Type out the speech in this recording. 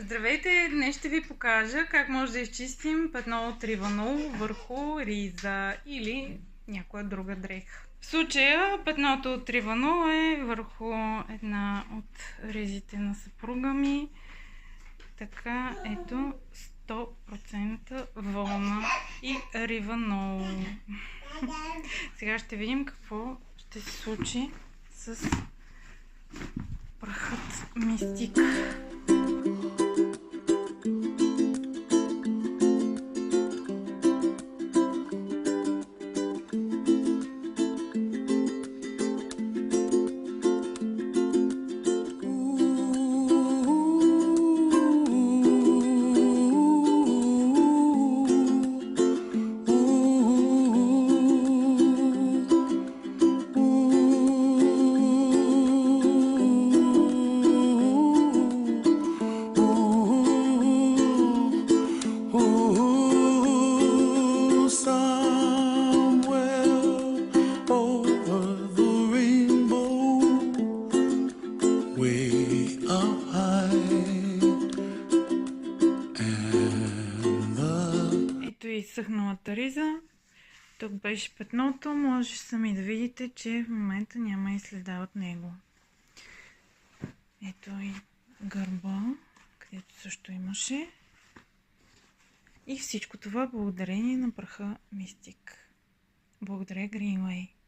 Здравейте! Днес ще ви покажа как може да изчистим петно от риванол върху риза или някоя друга дреха. В случая петното от риванол е върху една от ризите на съпруга ми. Така, ето 100% вълна и риванол. Сега ще видим какво ще се случи с прахът мистик. Ето и изсъхналата риза. Тук беше петното. Може сами да видите, че в момента няма и следа от него. Ето и гърба, където също имаше. И всичко това благодарение на праха Мистик. Благодаря, Greenway.